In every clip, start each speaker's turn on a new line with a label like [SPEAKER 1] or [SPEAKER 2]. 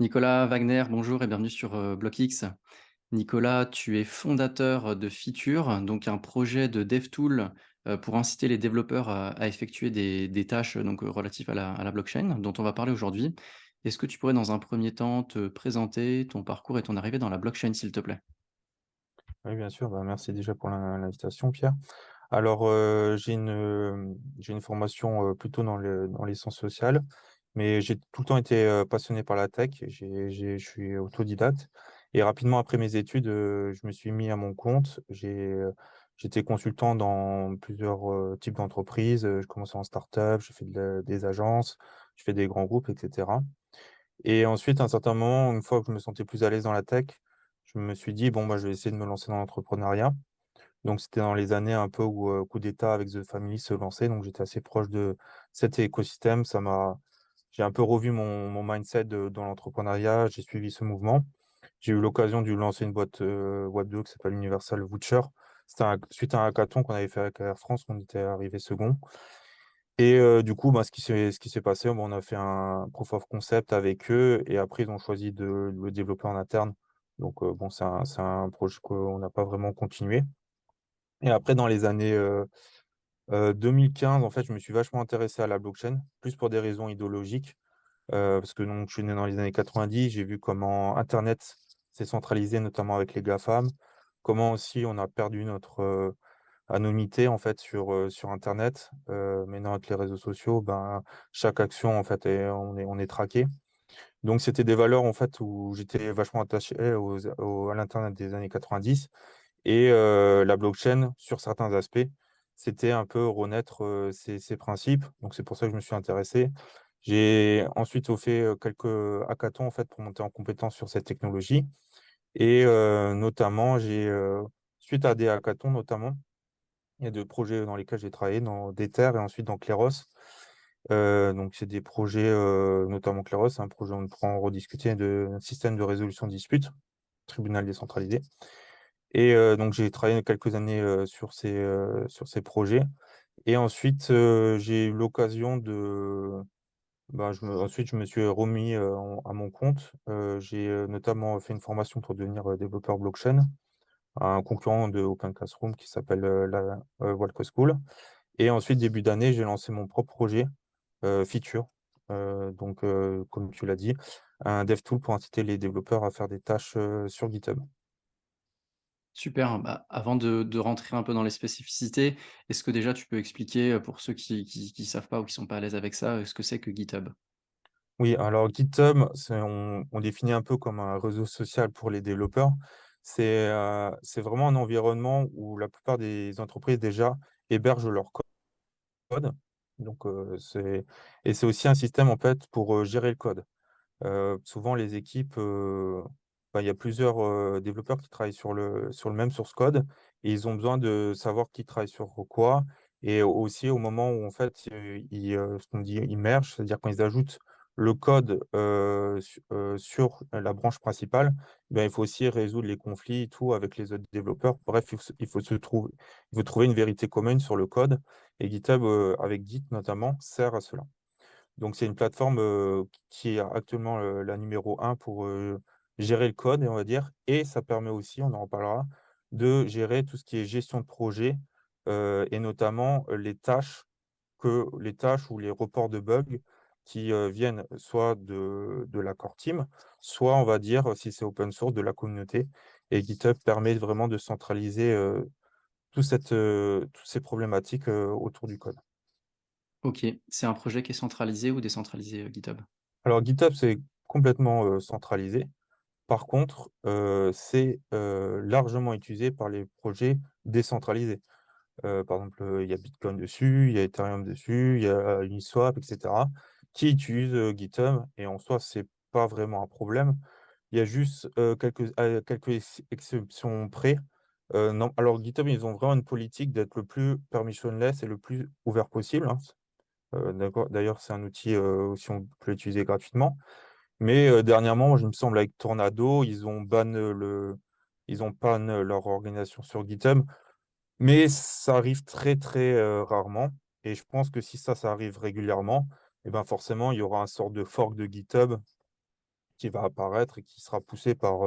[SPEAKER 1] Nicolas Wagner, bonjour et bienvenue sur BlockX. Nicolas, tu es fondateur de Feature, donc un projet de DevTool pour inciter les développeurs à effectuer des tâches donc, relatives à la blockchain, dont on va parler aujourd'hui. Est-ce que tu pourrais dans un premier temps te présenter ton parcours et ton arrivée dans la blockchain, s'il te plaît?
[SPEAKER 2] Oui, bien sûr, bah, merci déjà pour l'invitation, Pierre. Alors, j'ai une formation, plutôt dans les sciences sociales, mais j'ai tout le temps été, passionné par la tech. Je suis autodidacte et rapidement après mes études, je me suis mis à mon compte. J'étais consultant dans plusieurs, types d'entreprises. Je commençais en start-up, j'ai fait des agences, je fais des grands groupes et cetera. Et ensuite, à un certain moment, une fois que je me sentais plus à l'aise dans la tech, je me suis dit: «Bon, bah, je vais essayer de me lancer dans l'entrepreneuriat». Donc c'était dans les années un peu où, Coup d'État avec The Family se lançait, donc j'étais assez proche de cet écosystème. J'ai un peu revu mon mindset dans l'entrepreneuriat, j'ai suivi ce mouvement. J'ai eu l'occasion de lancer une boîte, Web 2 qui s'appelle Universal Voucher. C'était suite à un hackathon qu'on avait fait avec Air France, on était arrivé second. Et du coup, bah, ce qui s'est passé, bah, on a fait un proof of concept avec eux et après ils ont choisi de le développer en interne. Donc bon, c'est un projet qu'on n'a pas vraiment continué. Et après dans les années, 2015, en fait, je me suis vachement intéressé à la blockchain, plus pour des raisons idéologiques, parce que donc je suis né dans les années 90, j'ai vu comment internet s'est centralisé, notamment avec les GAFAM, comment aussi on a perdu notre, anonymité en fait sur internet. Maintenant avec les réseaux sociaux, ben, chaque action en fait on est traqué. Donc c'était des valeurs en fait où j'étais vachement attaché à l'internet des années 90 et la blockchain sur certains aspects, c'était un peu renaître, ces principes. Donc c'est pour ça que je me suis intéressé. J'ai ensuite fait, quelques hackathons en fait pour monter en compétence sur cette technologie et notamment suite à des hackathons notamment, il y a 2 projets dans lesquels j'ai travaillé, dans Dether et ensuite dans Clairos. Donc c'est des projets, notamment Clairos, c'est un projet où on pourra en rediscuter d'un système de résolution de disputes, tribunal décentralisé. Et donc j'ai travaillé quelques années, sur ces projets et ensuite, j'ai eu l'occasion ensuite je me suis remis, à mon compte. J'ai, notamment fait une formation pour devenir, développeur blockchain à un concurrent de Open Classroom qui s'appelle, Walker School. Et ensuite, début d'année, j'ai lancé mon propre projet, Feature, donc comme tu l'as dit, un dev tool pour inciter les développeurs à faire des tâches, sur GitHub.
[SPEAKER 1] Super, bah, avant de rentrer un peu dans les spécificités, est-ce que déjà tu peux expliquer, pour ceux qui savent pas ou qui sont pas à l'aise avec ça, ce que c'est que GitHub?
[SPEAKER 2] Oui, alors GitHub, on définit un peu comme un réseau social pour les développeurs. C'est vraiment un environnement où la plupart des entreprises déjà hébergent leur code. Donc, c'est aussi un système en fait pour, gérer le code. Souvent les équipes, bah, il y a plusieurs, développeurs qui travaillent sur le même source code et ils ont besoin de savoir qui travaille sur quoi et aussi au moment où en fait, ce qu'on dit ils mergent, c'est-à-dire quand ils ajoutent le code, sur la branche principale, ben, il faut aussi résoudre les conflits et tout avec les autres développeurs. Bref, il faut trouver une vérité commune sur le code et GitHub, avec Git notamment, sert à cela. Donc c'est une plateforme, qui est actuellement, la numéro un pour, gérer le code et on va dire et ça permet aussi, on en reparlera, de gérer tout ce qui est gestion de projet, et notamment, les tâches ou les reports de bugs qui, viennent soit de l'accord team, soit on va dire, si c'est open source, de la communauté et GitHub permet vraiment de centraliser, toutes ces problématiques, autour du code.
[SPEAKER 1] OK, c'est un projet qui est centralisé ou décentralisé, GitHub?
[SPEAKER 2] Alors GitHub, c'est complètement, centralisé. Par contre, c'est, largement utilisé par les projets décentralisés. Par exemple, il y a Bitcoin dessus, il y a Ethereum dessus, il y a Uniswap et cetera, qui utilisent, GitHub et en soi, c'est pas vraiment un problème. Il y a juste, quelques exceptions près. Non, alors GitHub, ils ont vraiment une politique d'être le plus permissionless et le plus ouvert possible, hein. D'ailleurs, c'est un outil, aussi on peut l'utiliser gratuitement. Mais dernièrement, je me semble avec Tornado, ils ont ban leur organisation sur GitHub, mais ça arrive très, très, rarement et je pense que si ça arrive régulièrement et ben, forcément, il y aura un sort de fork de GitHub qui va apparaître et qui sera poussé par,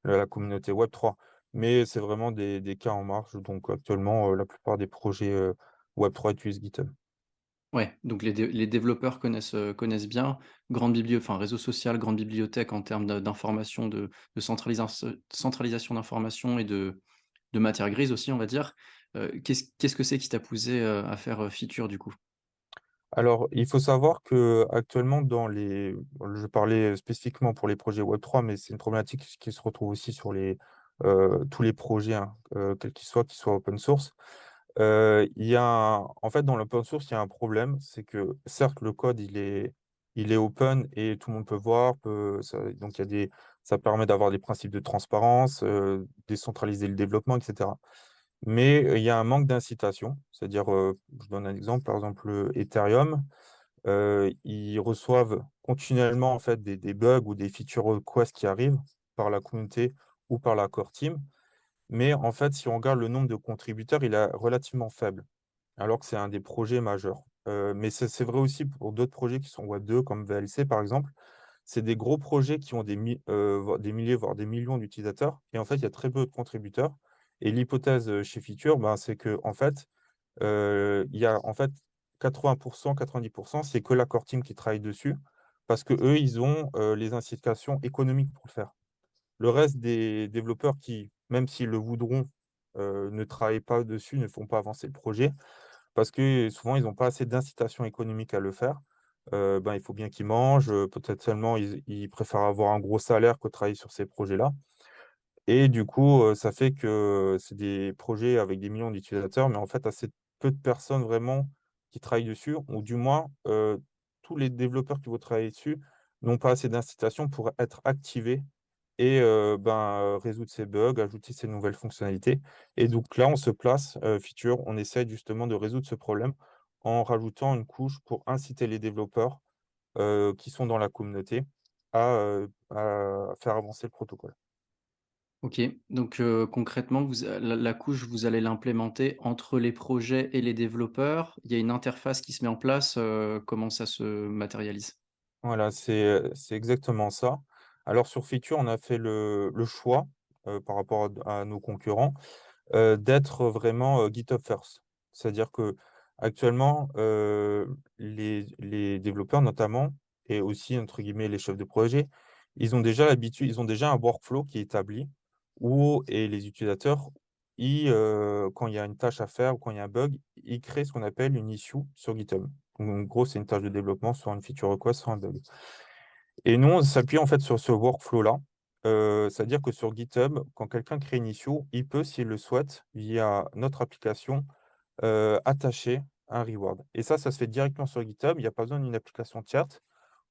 [SPEAKER 2] la communauté Web3. Mais c'est vraiment des cas en marche, donc actuellement, la plupart des projets, Web3 utilisent GitHub.
[SPEAKER 1] Ouais, donc les développeurs connaissent bien. Enfin réseau social, grande bibliothèque en termes d'information, de centralisation d'informations et de matière grise aussi, on va dire. Qu'est-ce que c'est qui t'a poussé, à faire, Feature du coup?
[SPEAKER 2] Alors, il faut savoir qu'actuellement je parlais spécifiquement pour les projets Web3, mais c'est une problématique qui se retrouve aussi sur tous les projets, hein, quels qu'ils soient open source. Il y a en fait, dans l'open source, il y a un problème, c'est que certes, le code, il est open et tout le monde peut voir, donc ça permet d'avoir des principes de transparence, décentraliser le développement, etc. Mais, il y a un manque d'incitation, c'est-à-dire, je donne un exemple, par exemple, Ethereum, ils reçoivent continuellement, en fait, des bugs ou des feature requests qui arrivent par la communauté ou par la core team. Mais en fait, si on regarde le nombre de contributeurs, il est relativement faible, alors que c'est un des projets majeurs. Mais c'est vrai aussi pour d'autres projets qui sont Web2 comme VLC, par exemple. C'est des gros projets qui ont voire des milliers, voire des millions d'utilisateurs et en fait, il y a très peu de contributeurs et l'hypothèse, chez Feature, ben, c'est que en fait, il y a en fait 80 90 c'est que la core team qui travaille dessus parce que eux ils ont, les incitations économiques pour le faire. Le reste des développeurs qui, même s'ils le voudront, ne travaillent pas dessus, ne font pas avancer le projet parce que souvent ils n'ont pas assez d'incitation économique à le faire. Ben, il faut bien qu'ils mangent, peut-être seulement ils préfèrent avoir un gros salaire que travailler sur ces projets-là. Et du coup, ça fait que c'est des projets avec des millions d'utilisateurs, mais en fait, assez peu de personnes vraiment qui travaillent dessus ou du moins, tous les développeurs qui vont travailler dessus n'ont pas assez d'incitation pour être activés et résoudre ces bugs, ajouter ces nouvelles fonctionnalités et donc là, on se place, Feature, on essaie justement de résoudre ce problème en rajoutant une couche pour inciter les développeurs, qui sont dans la communauté à faire avancer le protocole.
[SPEAKER 1] OK, donc concrètement, la couche, vous allez l'implémenter entre les projets et les développeurs? Il y a une interface qui se met en place, comment ça se matérialise?
[SPEAKER 2] Voilà, c'est exactement ça. Alors sur Feature, on a fait le choix, par rapport à nos concurrents, d'être vraiment, GitHub First. C'est-à-dire qu'actuellement, les développeurs notamment et aussi entre guillemets «les chefs de projet», ils ont déjà un workflow qui est établi où et les utilisateurs, quand il y a une tâche à faire ou quand il y a un bug, ils créent ce qu'on appelle une issue sur GitHub. Donc en gros, c'est une tâche de développement, soit une feature request, soit un bug. Et nous, on s'appuie en fait sur ce workflow-là. C'est-à-dire que sur GitHub, quand quelqu'un crée une issue, il peut, s'il le souhaite, via notre application, attacher un reward. Et ça se fait directement sur GitHub, il n'y a pas besoin d'une application tierce.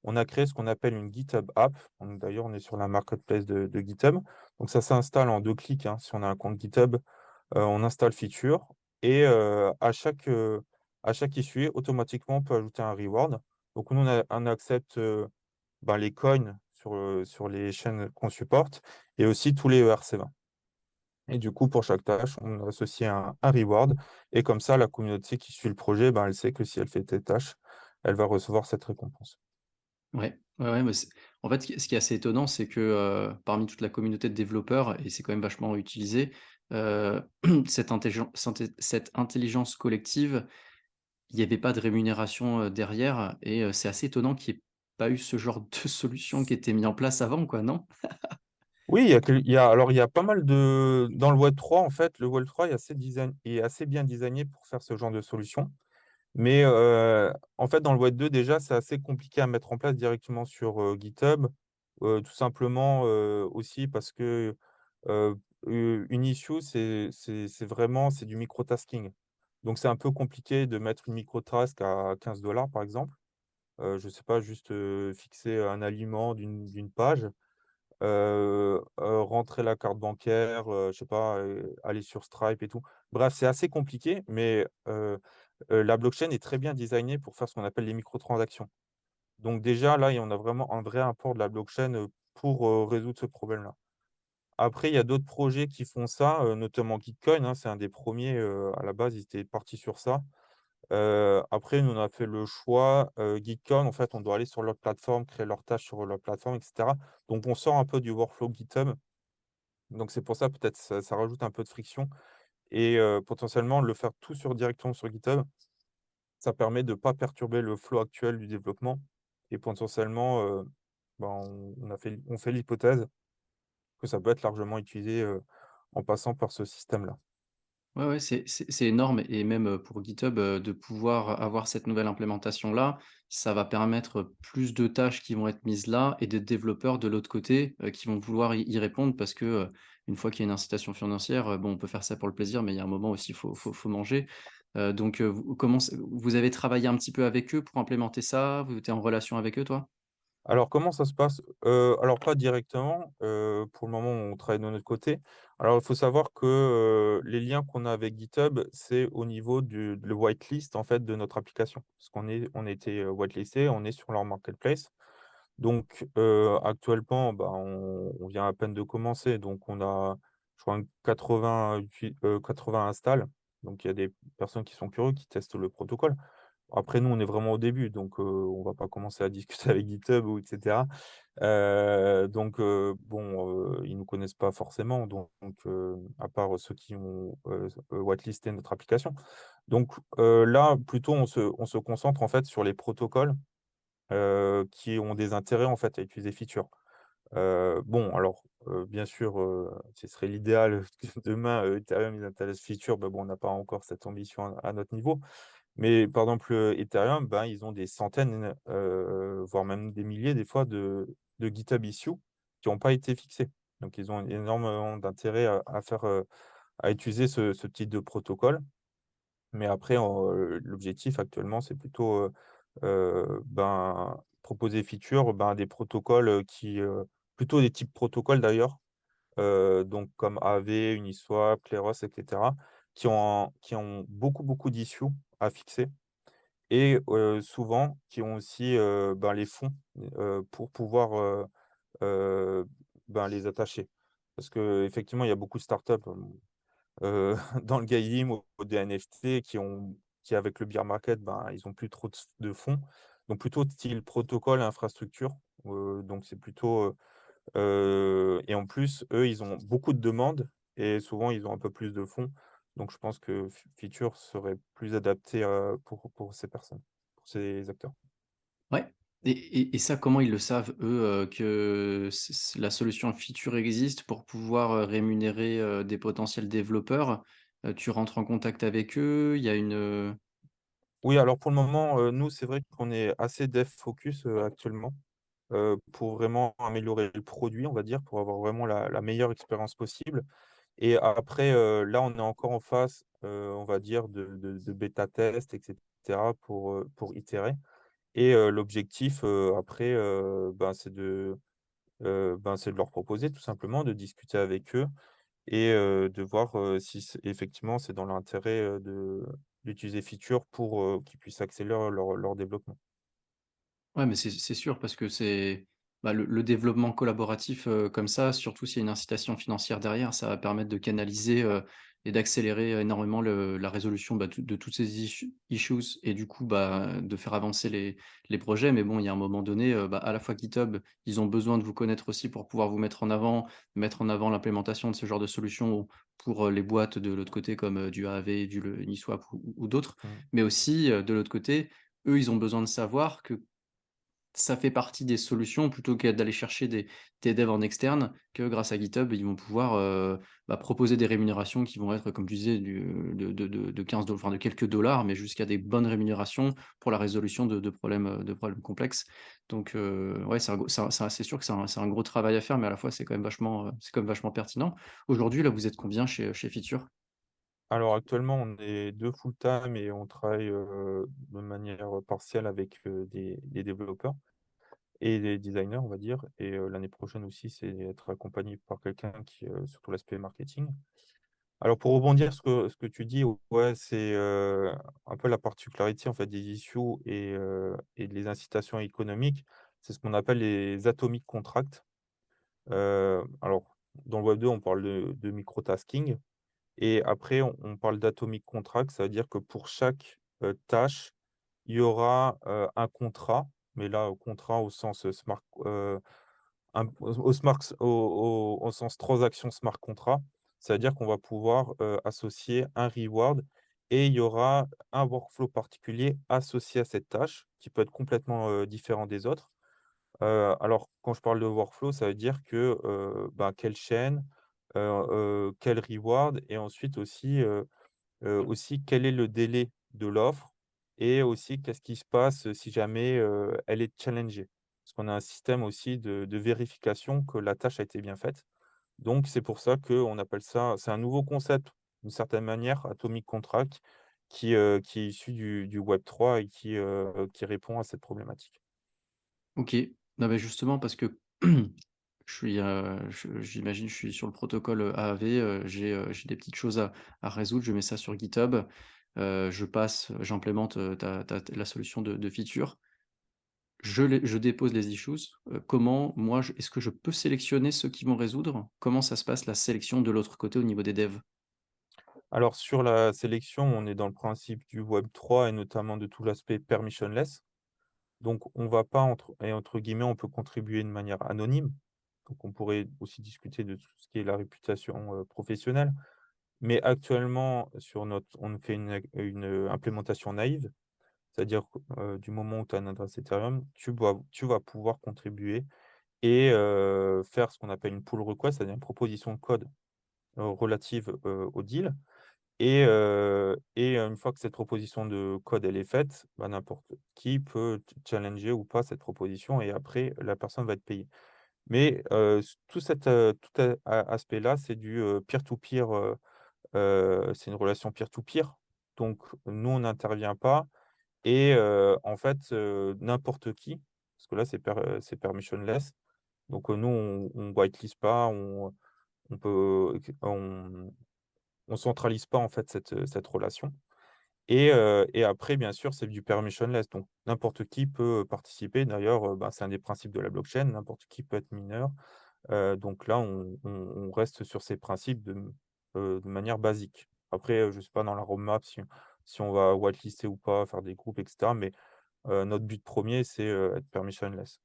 [SPEAKER 2] On a créé ce qu'on appelle une GitHub App. D'ailleurs, on est sur la marketplace de GitHub. Donc ça s'installe en 2 clics, hein. Si on a un compte GitHub, on installe Feature et à chaque issue, automatiquement, on peut ajouter un reward. Donc nous, on accepte, les coins sur les chaînes qu'on supporte et aussi tous les ERC20. Et du coup, pour chaque tâche, on associe un reward et comme ça, la communauté qui suit le projet, ben, elle sait que si elle fait telle tâche, elle va recevoir cette récompense.
[SPEAKER 1] Ouais, ouais, ouais, mais c'est en fait, ce qui est assez étonnant, c'est que, parmi toute la communauté de développeurs et c'est quand même vachement utilisé, heu, cette intelligence collective, il y avait pas de rémunération, derrière et c'est assez étonnant qu'il y ait pas eu ce genre de solution qui était mis en place avant quoi, non?
[SPEAKER 2] Oui, il y a pas mal de dans le Web3, en fait, le Web3 est assez bien designé pour faire ce genre de solution. Mais, en fait, dans le Web 2, déjà, c'est assez compliqué à mettre en place directement sur, GitHub, tout simplement, aussi parce que, une issue, c'est vraiment c'est du microtasking. Donc c'est un peu compliqué de mettre une microtask à 15 par exemple. Je sais pas, juste, fixer un aliment d'une page, rentrer la carte bancaire, je sais pas, aller sur Stripe et tout. Bref, c'est assez compliqué, mais la blockchain est très bien designée pour faire ce qu'on appelle les microtransactions. Donc déjà, là, on a vraiment un vrai apport de la blockchain, pour, résoudre ce problème-là. Après, il y a d'autres projets qui font ça, notamment Gitcoin, hein, c'est un des premiers. À la base, ils étaient partis sur ça. Après, nous, on a fait le choix, Gitcon, en fait, on doit aller sur leur plateforme, créer leurs tâches sur leur plateforme et cetera. Donc on sort un peu du workflow GitHub. Donc c'est pour ça, peut-être, ça rajoute un peu de friction et potentiellement, le faire tout directement sur GitHub, ça permet de ne pas perturber le flow actuel du développement et potentiellement, ben, on fait l'hypothèse que ça peut être largement utilisé, en passant par ce système-là.
[SPEAKER 1] Ouais, ouais, c'est énorme et même, pour GitHub, de pouvoir avoir cette nouvelle implémentation-là, ça va permettre, plus de tâches qui vont être mises là et des développeurs de l'autre côté, qui vont vouloir y répondre parce que, une fois qu'il y a une incitation financière, bon, on peut faire ça pour le plaisir, mais il y a un moment aussi, faut manger. Vous vous avez travaillé un petit peu avec eux pour implémenter ça? Vous étiez en relation avec eux, toi?
[SPEAKER 2] Alors comment ça se passe? Alors pas directement, pour le moment, on travaille de notre côté. Alors il faut savoir que, les liens qu'on a avec GitHub, c'est au niveau du de le whitelist, en fait, de notre application. Parce on a été, whitelisté, on est sur leur marketplace. Donc, actuellement, bah, on vient à peine de commencer, donc on a, je crois, 80 installs. Donc il y a des personnes qui sont curieux, qui testent le protocole. Après nous, on est vraiment au début, donc on va pas commencer à discuter avec GitHub ou et cetera. Bon, ils nous connaissent pas forcément, à part ceux qui ont, whitelisté notre application. Donc là, plutôt, on se concentre, en fait, sur les protocoles, qui ont des intérêts, en fait, à utiliser Feature. Bon, alors, bien sûr, ce serait l'idéal que demain, Ethereum, ils intéressent Feature, mais bon, on n'a pas encore cette ambition à notre niveau. Mais par exemple, Ethereum, ben, ils ont des centaines, voire même des milliers des fois de GitHub issues qui n'ont pas été fixés. Donc ils ont énormément d'intérêt à utiliser ce type de protocole. Mais après, l'objectif actuellement, c'est plutôt, ben, proposer feature, ben, des protocoles, plutôt des types protocoles d'ailleurs, donc comme Aave, Uniswap, Kleros et cetera, qui ont beaucoup, beaucoup d'issues à fixer et souvent qui ont aussi, ben, les fonds, pour pouvoir, heu, ben, les attacher. Parce qu'effectivement, il y a beaucoup de startups, dans le game ou des NFT qui avec le bear market, ben, ils ont plus trop de fonds. Donc plutôt de style protocole, infrastructure, donc c'est plutôt, et en plus, eux, ils ont beaucoup de demandes et souvent ils ont un peu plus de fonds. Donc je pense que Feature serait plus adapté, pour ces personnes, pour ces acteurs.
[SPEAKER 1] Ouais et ça, comment ils le savent, eux, que la solution Feature existe pour pouvoir, rémunérer, des potentiels développeurs? Tu rentres en contact avec eux? Il y a une.
[SPEAKER 2] Oui, alors pour le moment, nous, c'est vrai qu'on est assez dev focus, actuellement, pour vraiment améliorer le produit, on va dire, pour avoir vraiment la meilleure expérience possible. Et après, là, on est encore en phase, on va dire de bêta test et cetera pour itérer et l'objectif, après, c'est de leur proposer tout simplement, de discuter avec eux et de voir, si effectivement c'est dans l'intérêt, d'utiliser Feature pour, qu'ils puissent accélérer leur développement.
[SPEAKER 1] Ouais, mais c'est sûr parce que c'est bah, le développement collaboratif, comme ça, surtout s'il y a une incitation financière derrière, ça va permettre de canaliser, et d'accélérer énormément la résolution, bah, de toutes ces issues et du coup, bah, de faire avancer les projets. Mais bon, il y a un moment donné, bah, à la fois GitHub, ils ont besoin de vous connaître aussi pour pouvoir vous mettre en avant l'implémentation de ce genre de solution pour, les boîtes de l'autre côté comme, du Aave, du Uniswap ou d'autres.
[SPEAKER 2] Mmh.
[SPEAKER 1] Mais aussi, de l'autre côté, eux, ils ont besoin de savoir que ça fait partie des solutions plutôt que d'aller chercher des devs en externe, que grâce à GitHub, ils vont pouvoir, bah, proposer des rémunérations qui vont être, comme tu disais, de 15 enfin de quelques dollars, mais jusqu'à des bonnes rémunérations pour la résolution de problèmes complexes. Donc, ouais, c'est sûr que c'est un gros travail à faire, mais à la fois, c'est quand même vachement pertinent. Aujourd'hui, là, vous êtes combien chez Feature?
[SPEAKER 2] Alors actuellement, on est 2 full-time et on travaille, de manière partielle avec, des développeurs et des designers, on va dire et l'année prochaine aussi, c'est être accompagné par quelqu'un qui, surtout l'aspect marketing. Alors pour rebondir ce que tu dis, ouais, c'est, un peu la particularité en fait des issues et les incitations économiques. C'est ce qu'on appelle les atomic contracts. Alors dans le Web 2, on parle de microtasking et après on parle d'atomic contract, ça veut dire que pour chaque, tâche, il y aura, un contrat, mais là, contrat au sens, smart, au smart au sens transaction smart contract. C'est-à-dire qu'on va pouvoir, associer un reward et il y aura un workflow particulier associé à cette tâche qui peut être complètement, différent des autres. Alors quand je parle de workflow, ça veut dire que, bah, quelle chaîne, quel reward et ensuite aussi quel est le délai de l'offre et aussi qu'est-ce qui se passe, si jamais, elle est challengée? Parce qu'on a un système aussi de vérification que la tâche a été bien faite. Donc c'est pour ça qu'on appelle ça c'est un nouveau concept, d'une certaine manière, Atomic Contract, qui est issu du Web3 et qui répond à cette problématique.
[SPEAKER 1] OK. Non, mais justement parce que j'imagine, je suis sur le protocole, AAV, j'ai des petites choses à résoudre. Je mets ça sur GitHub, j'implémente, ta la solution de feature. Je dépose les issues, comment moi je est-ce que je peux sélectionner ceux qui vont résoudre? Comment ça se passe la sélection de l'autre côté au niveau des devs?
[SPEAKER 2] Alors sur la sélection, on est dans le principe du Web3 et notamment de tout l'aspect permissionless. Donc on va pas entre guillemets, on peut contribuer de manière anonyme. Donc on pourrait aussi discuter de tout ce qui est la réputation, professionnelle. Mais actuellement, on fait une implémentation naïve, c'est-à-dire que, du moment où tu as une adresse Ethereum, tu vas pouvoir contribuer et faire ce qu'on appelle une pull request, c'est-à-dire une proposition de code, relative, au deal. Une fois que cette proposition de code, elle est faite, bah, n'importe qui peut challenger ou pas cette proposition et après la personne va être payée. Mais, tout aspect-là, c'est du, peer to peer, c'est une relation peer to peer. Donc nous, on n'intervient pas et en fait, n'importe qui, parce que là, c'est permissionless. Donc, nous, on whitelist pas, on peut on centralise pas en fait cette relation et après bien sûr, c'est du permissionless, donc n'importe qui peut participer. D'ailleurs, bah, c'est un des principes de la blockchain, n'importe qui peut être mineur. Donc là, on reste sur ces principes de manière basique. Après, je ne sais pas dans la roadmap si on va whitelister ou pas, faire des groupes et cetera, mais notre but premier c'est, être permissionless.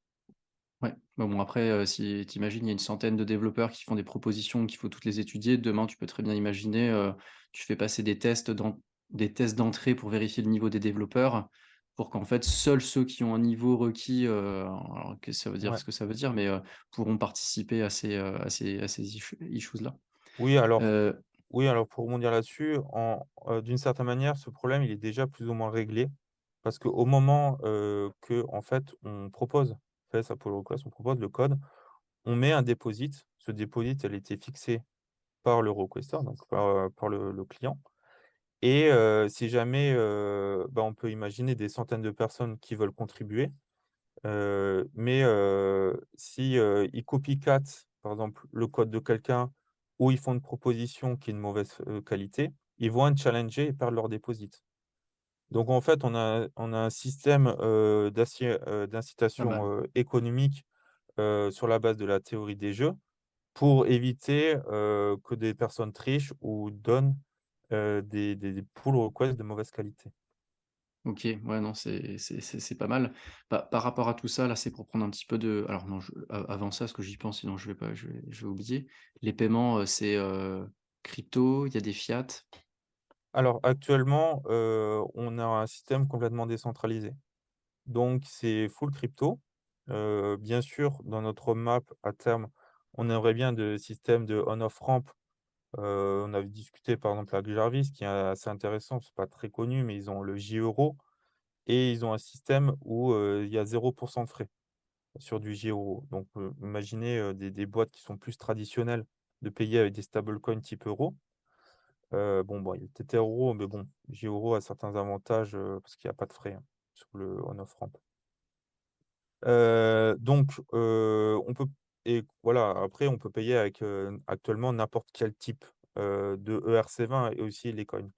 [SPEAKER 1] Ouais, bah, bon après, si tu imagines, il y a une centaine de développeurs qui font des propositions, qu'il faut toutes les étudier. Demain, tu peux très bien imaginer, tu fais passer des tests d'entrée pour vérifier le niveau des développeurs, pour qu'en fait, seuls ceux qui ont un niveau requis, alors qu'est-ce que ça veut dire
[SPEAKER 2] Ouais.
[SPEAKER 1] ce que ça veut dire, mais, pourront participer à ces issues là.
[SPEAKER 2] Oui, alors
[SPEAKER 1] Heu,
[SPEAKER 2] oui, alors pour rebondir là-dessus, d'une certaine manière, ce problème, il est déjà plus ou moins réglé. Parce qu'au moment, en fait, on propose, fait sa pull request, on propose le code, on met un deposit. Ce deposit, elle était fixée par le requesteur, donc par le client et si jamais, bah, on peut imaginer des centaines de personnes qui veulent contribuer, mais si, ils copycat, par exemple, le code de quelqu'un ou ils font une proposition qui est de mauvaise, qualité, ils vont être challengés et perdre leur deposit. Donc en fait, on a un système,
[SPEAKER 1] Pas
[SPEAKER 2] d'incitation,
[SPEAKER 1] mal.
[SPEAKER 2] économique, sur la base de la théorie des jeux pour éviter, que des personnes trichent ou donnent, des pull requests de mauvaise qualité.
[SPEAKER 1] OK, ouais, non, c'est pas mal. Par rapport à tout ça, là, c'est pour prendre un petit peu de alors non, avant ça, parce que j'y pense, sinon je vais oublier. Les paiements, c'est, crypto, il y a des fiat?
[SPEAKER 2] Alors actuellement, on a un système complètement décentralisé. Donc c'est full crypto. Bien sûr, dans notre roadmap à terme, on aimerait bien de système de on-off ramp. On avait discuté par exemple avec Jarvis qui est assez intéressant, c'est pas très connu, mais ils ont le J-Euro et ils ont un système où, il y a 0% de frais sur du J-Euro. Donc, imaginez, des boîtes qui sont plus traditionnelles de payer avec des stablecoins type euro. Bon, bah, il y a Tether Euro, mais bon, J-Euro a certains avantages, parce qu'il y a pas de frais, hein, sur le on-off ramp. Donc, on peut et voilà, après on peut payer avec, actuellement n'importe quel type, de ERC20 et aussi les coins.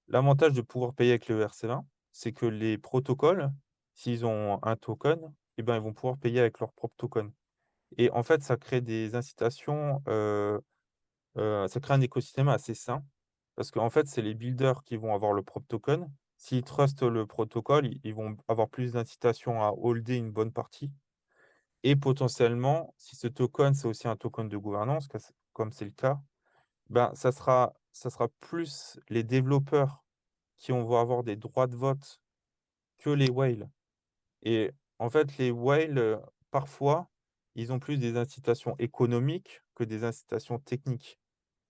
[SPEAKER 2] L'avantage de pouvoir payer avec le ERC20, c'est que les protocoles, s'ils ont un token et ben, ils vont pouvoir payer avec leur propre token et en fait, ça crée des incitations, ça crée un écosystème assez sain parce qu'en fait, c'est les builders qui vont avoir le propre token s'ils trustent le protocole, ils vont avoir plus d'incitation à holder une bonne partie et potentiellement, si ce token, c'est aussi un token de gouvernance, comme c'est le cas, ben, ça sera plus les développeurs qui vont avoir des droits de vote que les whales. Et en fait, les whales, parfois, ils ont plus des incitations économiques que des incitations techniques.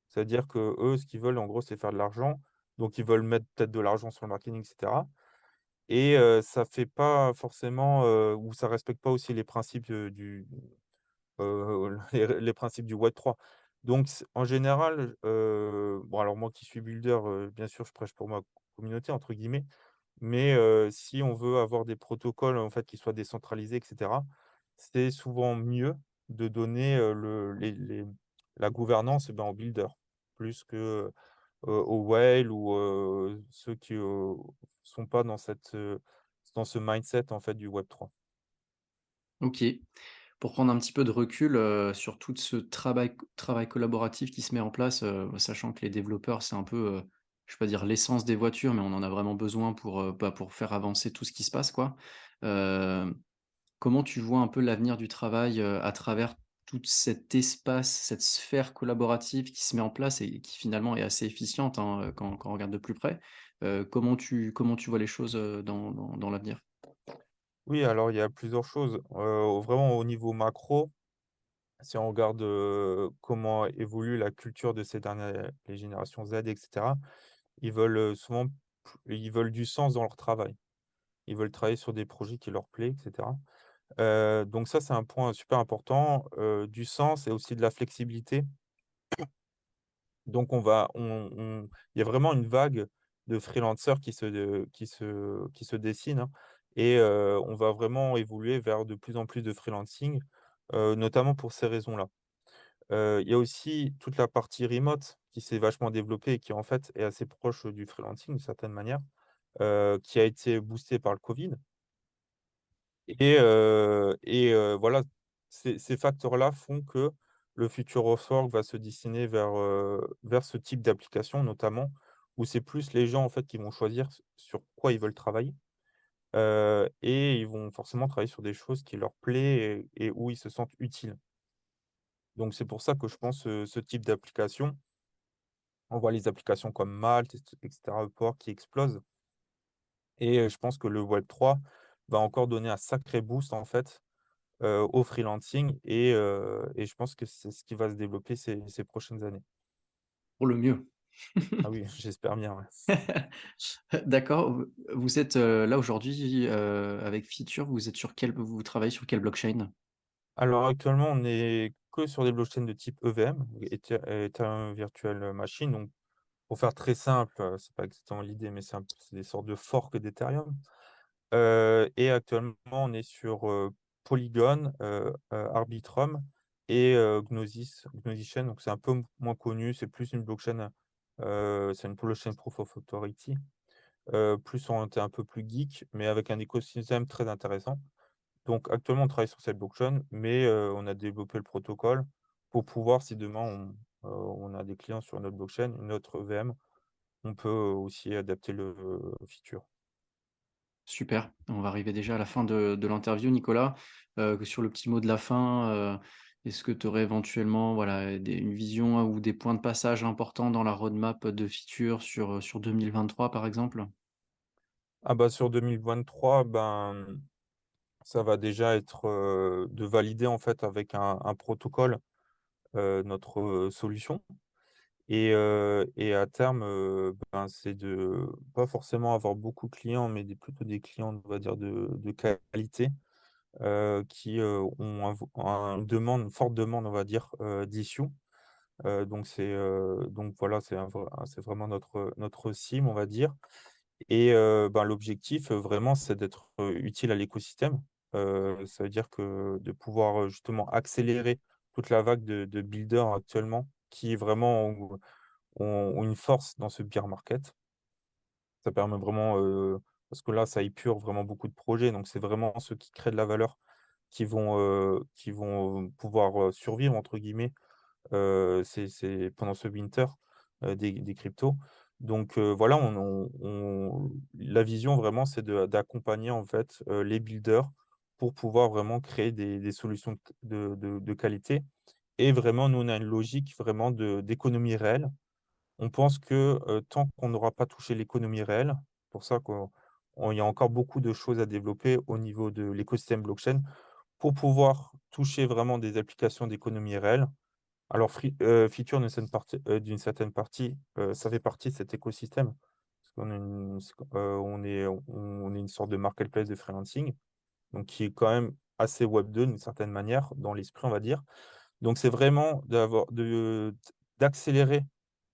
[SPEAKER 2] C'est-à-dire que eux, ce qu'ils veulent, en gros, c'est faire de l'argent, donc ils veulent mettre peut-être de l'argent sur le marketing et cetera et ça fait pas forcément, ou ça respecte pas aussi les principes, les principes du Web3. Donc en général, bon alors moi qui suis builder, bien sûr, je prêche pour ma communauté entre guillemets, mais si on veut avoir des protocoles, en fait, qui soient décentralisés et cetera, c'est souvent mieux de donner, la gouvernance, ben, aux builders, plus que, aux whales ou ceux qui, sont pas dans ce mindset, en fait, du Web3.
[SPEAKER 1] OK. Pour prendre un petit peu de recul, sur tout ce travail collaboratif qui se met en place, sachant que les développeurs, c'est un peu, je vais pas dire l'essence des voitures, mais on en a vraiment besoin pour, bah, pour faire avancer tout ce qui se passe, quoi. Hem, Comment tu vois un peu l'avenir du travail, à travers tout cet espace, cette sphère collaborative qui se met en place et qui finalement est assez efficiente, hein, quand on regarde de plus près? Comment tu vois les choses, dans l'avenir?
[SPEAKER 2] Oui, alors il y a plusieurs choses, vraiment au niveau macro, si on regarde, comment évolue la culture de ces dernières les générations Z et cetera, ils veulent, souvent ils veulent du sens dans leur travail. Ils veulent travailler sur des projets qui leur plaît et cetera. Donc ça, c'est un point super important, du sens et aussi de la flexibilité. Donc il y a vraiment une vague de freelancers qui se dessine, hein et on va vraiment évoluer vers de plus en plus de freelancing, notamment pour ces raisons-là. Il y a aussi toute la partie remote qui s'est vachement développée et qui, en fait, est assez proche du freelancing d'une certaine manière, qui a été boostée par le covid. Voilà, ces facteurs-là font que le futur of work va se dessiner vers ce type d'application notamment, où c'est plus les gens en fait qui vont choisir sur quoi ils veulent travailler, et ils vont forcément travailler sur des choses qui leur plaît et où ils se sentent utiles. Donc c'est pour ça que je pense, ce type d'application, on voit les applications comme Malte et cetera, Upwork qui explosent et je pense que le Web3 va encore donner un sacré boost en fait au freelancing et je pense que c'est ce qui va se développer ces prochaines années.
[SPEAKER 1] Pour le mieux.
[SPEAKER 2] Ah oui, j'espère bien, ouais.
[SPEAKER 1] D'accord, vous êtes, là aujourd'hui, avec Feature, vous travaillez sur quelle blockchain?
[SPEAKER 2] Alors actuellement, on est que sur des blockchains de type EVM, Ethereum Virtual Machine, donc pour faire très simple, c'est pas exactement l'idée, mais c'est des sortes de forks d'Ethereum. Et actuellement, on est sur, Polygon, Arbitrum et Gnosis Chain, donc c'est un peu moins connu, c'est plus une blockchain, c'est une blockchain Proof of Authority. Plus orienté un peu plus geek, mais avec un écosystème très intéressant. Donc actuellement, on travaille sur cette blockchain, mais on a développé le protocole pour pouvoir, si demain on a des clients sur notre blockchain, une autre EVM, on peut aussi adapter le feature.
[SPEAKER 1] Super, on va arriver déjà à la fin de l'interview Nicolas. Sur le petit mot de la fin, est-ce que tu aurais éventuellement, voilà, une vision ou des points de passage importants dans la roadmap de Feature sur 2023 par exemple?
[SPEAKER 2] Ah bah, sur 2023, ben, ça va déjà être, de valider en fait avec un protocole, notre, solution. Et à terme, ben, c'est de pas forcément avoir beaucoup de clients, mais plutôt des clients, on va dire, de qualité, qui, ont une demande, une forte demande, on va dire, d'issue. Donc voilà, c'est vraiment notre cible, on va dire. Et ben, l'objectif, vraiment, c'est d'être, utile à l'écosystème. Ça veut dire que de pouvoir, justement accélérer toute la vague de builders actuellement qui vraiment ont une force dans ce bear market. Ça permet vraiment, parce que là, ça épure vraiment beaucoup de projets, donc c'est vraiment ceux qui créent de la valeur qui vont pouvoir, «survivre» entre guillemets, c'est pendant ce winter, des cryptos. Donc voilà, la vision vraiment, c'est d'accompagner en fait, les builders pour pouvoir vraiment créer des solutions de qualité et vraiment nous, on a une logique vraiment d'économie réelle. On pense que, tant qu'on n'aura pas touché l'économie réelle, pour ça il y a encore beaucoup de choses à développer au niveau de l'écosystème blockchain pour pouvoir toucher vraiment des applications d'économie réelle. Alors Feature d'une certaine partie, ça fait partie de cet écosystème. Parce qu'on est une c'est q on est une sorte de marketplace de freelancing, donc qui est quand même assez Web2 d'une certaine manière, dans l'esprit, on va dire. Donc c'est vraiment d'accélérer,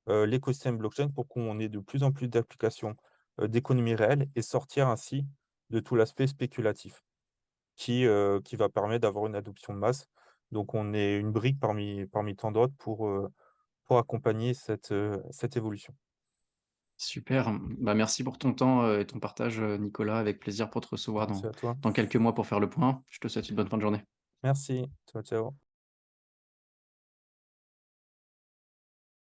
[SPEAKER 2] l'écosystème blockchain pour qu'on ait de plus en plus d'applications, d'économie réelle et sortir ainsi de tout l'aspect spéculatif qui va permettre d'avoir une adoption de masse. Donc on est une brique parmi tant d'autres pour accompagner cette évolution.
[SPEAKER 1] Super, bah, merci pour ton temps, et ton partage, Nicolas. Avec plaisir pour te recevoir
[SPEAKER 2] Merci à toi.
[SPEAKER 1] dans quelques mois pour faire le point. Je te souhaite une bonne fin de journée.
[SPEAKER 2] Merci. Ciao, ciao.